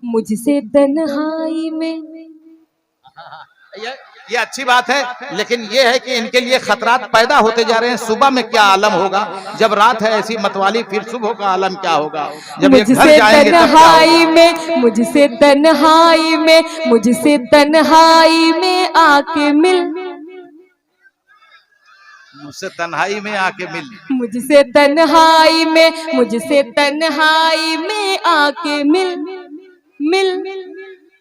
मुझसे तन्हाई में। ये अच्छी बात है, लेकिन ये है कि इनके लिए खतरात पैदा होते जा रहे हैं। सुबह में क्या आलम होगा, जब रात है ऐसी मतवाली, फिर सुबह का आलम क्या होगा, जब ये घर जाएंगे तब क्या होगा? मुझसे तन्हाई में, मुझसे तन्हाई में आके मिल, मुझसे तन्हाई में आके मिल, मुझसे तन्हाई में, मुझसे तन्हाई में आके मिल, मिल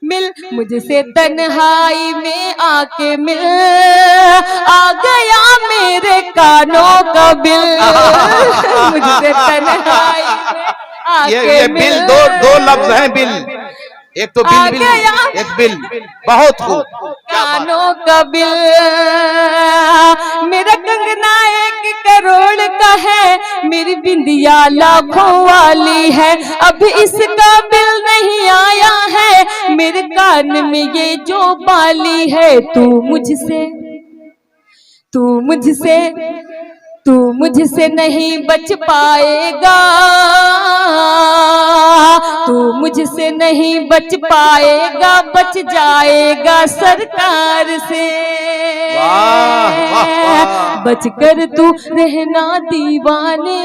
मिल, मुझसे तन्हाई में आके मिल, आ गया मेरे कानों का बिल। मुझसे तन्हाई में आके ये बिल, दो लफ्ज हैं बिल, एक तो बिल, एक बिल। बहुत खूब, कानों का बिल। मेरा कंगना 1 करोड़ का है, मेरी बिंदिया लाखों वाली है, अब इसका बिल नहीं आया है, मेरे कान में ये जो बाली है। तू मुझसे नहीं बच पाएगा, तू मुझसे नहीं बच पाएगा, बच जाएगा सरकार से। वाह, वाह, वाह। बचकर तू रहना दीवाने,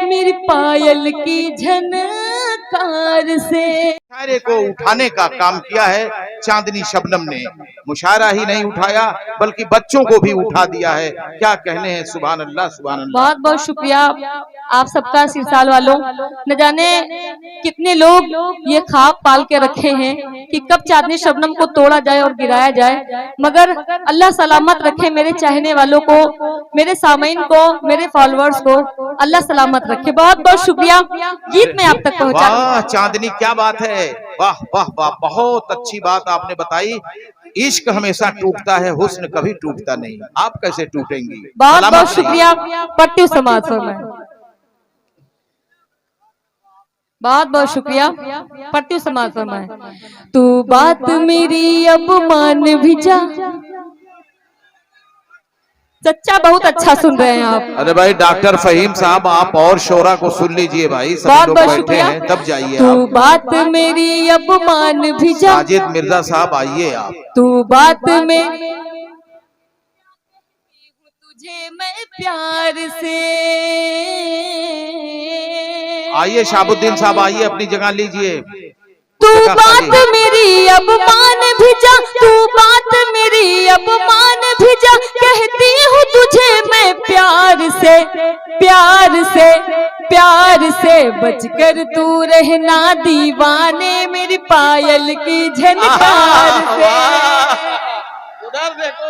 मेरी पायल की झनकार से। मुशायरे को उठाने का काम किया है चांदनी शबनम ने। मुशायरा ही नहीं उठाया बल्कि बच्चों को भी उठा दिया है। क्या कहने हैं, सुभान अल्लाह, सुभान अल्लाह। बहुत बहुत शुक्रिया आप सबका, सिरसाल वालों। न जाने कितने लोग ये ख्वाब पाल के रखे हैं कि कब चांदनी शबनम को तोड़ा जाए और गिराया जाए, मगर अल्लाह सलामत रखे मेरे चाहने वालों को, मेरे सामीन को, मेरे फॉलोअर्स को अल्लाह सलामत रखे। बहुत बहुत शुक्रिया, गीत में आप तक पहुंचा। वाह चांदनी, क्या बात है, वाह वाह वाह, बहुत अच्छी बात आपने बताई। इश्क हमेशा टूटता है, हुस्न कभी टूटता नहीं। आप कैसे टूटेंगी? बहुत बहुत शुक्रिया पट्टी समाज में, बहुत बहुत शुक्रिया पट्टी समाज में। तू बात मेरी अब मान भी जा। सच्चा बहुत अच्छा सुन रहे हैं आप। अरे भाई डॉक्टर फहीम साहब, आप और शोरा को सुन लीजिए भाई, सब लोग बैठे हैं, तब जाइए। तू बात मेरी अब मान भी जा। साजिद मिर्जा साहब आइए आप। तू बात में तुझे मैं प्यार से। आइए शाहबुद्दीन साहब, आइए अपनी जगह लीजिए। तू बात मेरी अब मान भी जा, तू बात मेरी अब मान भी जा, कहती हूँ तुझे मैं प्यार से, प्यार से, प्यार से। बचकर तू रहना दीवाने, मेरी पायल की झनकार से। उधर देखो,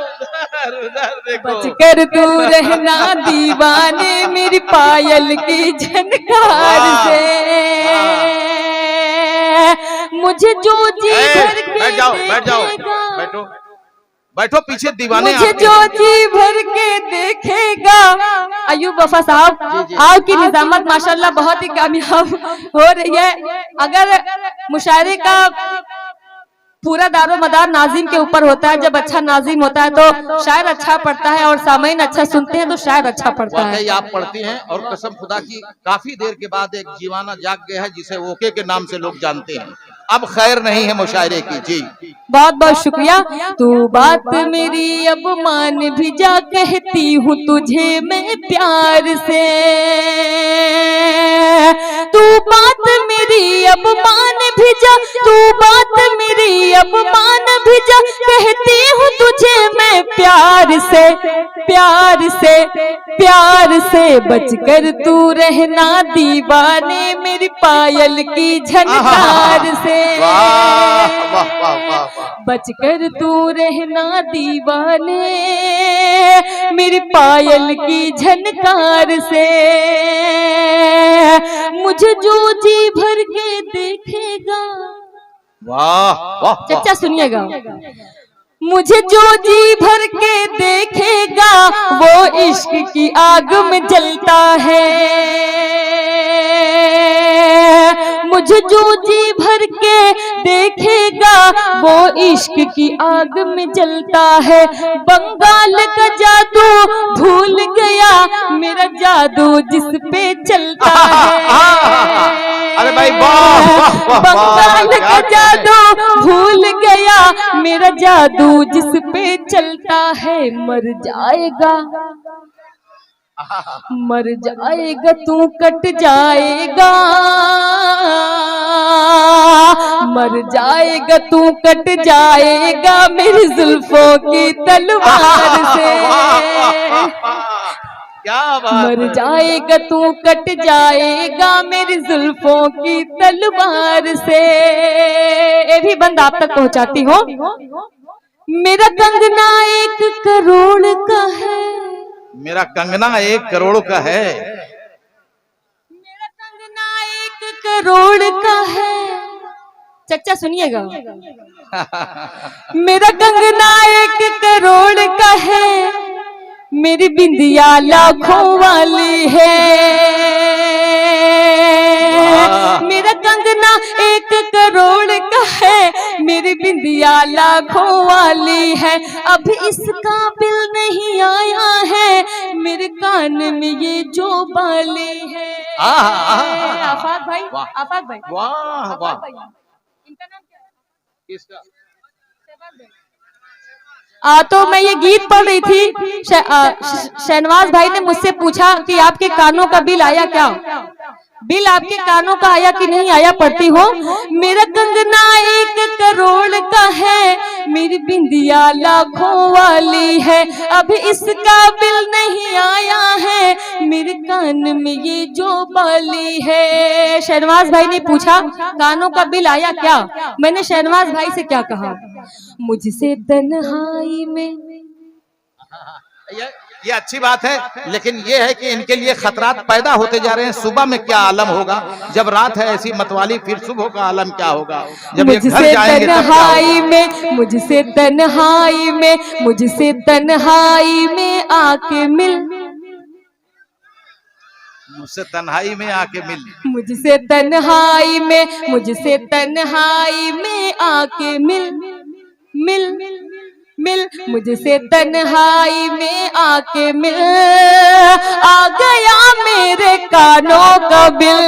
उधर देखो। बचकर तू रहना दीवाने, मेरी पायल की झनकार से। मुझे जो जी भर के बैठ जाओ, बैठ जाओ, बैठो बैठो, पीछे दीवाने। मुझे जो जी भर के देखेगा। अयूब वफा साहब, आपकी निजामत माशाल्लाह बहुत ही कामयाब हो रही है। अगर मुशायरे का पूरा दारो मदार नाजिम के ऊपर होता है, जब अच्छा नाजिम होता है तो शायर अच्छा पढ़ता है, और सामीन अच्छा सुनते हैं तो शायर अच्छा पढ़ता है। आप पढ़ती हैं, और कसम खुदा की काफी देर के बाद एक जीवाना जाग गया है जिसे ओके के नाम से लोग जानते हैं। अब खैर नहीं है मुशायरे की। जी बहुत बहुत शुक्रिया। तू बात मेरी अब मान भी जा, कहती हूँ तुझे मैं प्यार से। तू बात मेरी अब मान भी जा, तू बात मेरी अब मान भी जा, कहती हूँ तुझे मैं प्यार से, प्यार से, प्यार से। बचकर तू रहना दीवाने, मेरी पायल की झनकार से। बचकर तू रहना दीवाने, मेरी पायल की झनकार से। मुझे जो जी भर के देखेगा। वाह वाह, चचा सुनिएगा। मुझे जो जी भर के देखेगा, वो इश्क की आग में जलता है। मुझे जो जी भर के देखेगा, वो इश्क की आग में जलता है। बंगाल का जादू भूल गया, मेरा जादू जिस पे चलता है। अरे भाई वाह वाह वाह बंगाल का जादू भूल गया, मेरा जादू जिस पे चलता है मर जाएगा, मर जाएगा तू कट जाएगा, मर जाएगा तू कट जाएगा मेरी जुल्फों की तलवार से, क्या बात मर जाएगा तू कट जाएगा मेरी जुल्फों की तलवार से। ये भी बंद आप तक पहुंचाती हूँ। मेरा कंगना 1 करोड़ का है, मेरा कंगना 1 करोड़ का है, मेरा कंगना 1 करोड़ का है। चच्चा सुनिएगा, मेरा कंगना 1 करोड़ का है, मेरी बिंदिया लाखों वाली है, मेरा कंगना 1 करोड़ का है, मेरी बिंदिया लाखों वाली है, अभी इसका बिल नहीं आया है, मेरे कान में ये जो बाली है। आफाक भाई, आफाक भाई, वाह वाह, इनका नाम क्या है? किसका? तो मैं ये गीत पढ़ रही थी, शहनवाज भाई ने मुझसे पूछा कि आपके कानों का बिल आया क्या, बिल आपके कानों का आया कि नहीं आया, पढ़ती हो। मेरा कंगना 1 करोड़ का है, मेरी बिंदिया लाखों वाली है, अभी इसका बिल नहीं आया है, मेरे कान में ये जो बाली है। शहनवाज भाई ने पूछा कानों का बिल आया क्या, मैंने शहनवाज भाई से क्या कहा, मुझसे तन्हाई में। ये अच्छी बात है, लेकिन ये है कि इनके लिए खतरात पैदा होते जा रहे हैं। सुबह में क्या आलम होगा, जब रात है ऐसी मतवाली, फिर सुबह का आलम क्या होगा, जब ये घर जाएंगे तब क्या होगा? मुझसे तन्हाई में, मुझसे तन्हाई में आके मिल, मुझसे तन्हाई में आके मिल, मुझसे तन्हाई में, मुझसे तन्हाई में आके मिल, मिल मिल, मुझसे तन्हाई में आके मिल, आ गया मेरे कानों का बिल,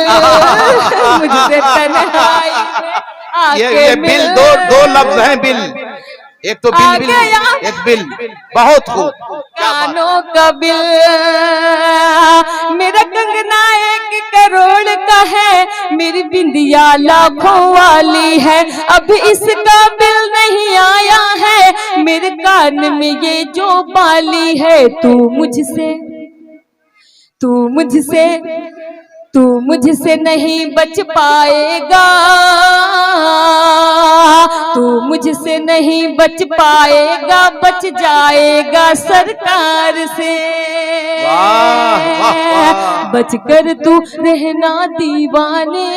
मुझसे तन्हाई में आके ये बिल दो लफ्ज हैं, बिल एक तो बिल, एक बिल, बहुत खूब, कानों का बिल। मेरा कंगना 1 करोड़ का है, मेरी बिंदिया लाखों वाली है, अभी इसका बिल नहीं आया है, मेरे कान में ये जो बाली है। तू मुझसे नहीं बच पाएगा, तू मुझसे नहीं बच पाएगा, बच जाएगा सरकार से। वाह वाह वाह, बचकर तू रहना दीवाने,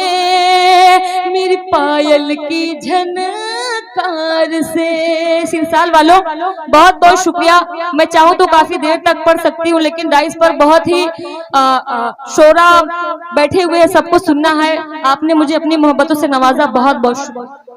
मेरी पायल की झनकार से। सिरसाल वालों बहुत बहुत शुक्रिया। मैं चाहूँ तो काफी देर तक पढ़ सकती हूँ, लेकिन डाइस पर बहुत ही शोरा बैठे हुए हैं, सबको सुनना है। आपने मुझे अपनी मोहब्बतों से नवाजा, बहुत बहुत शुक्रिया।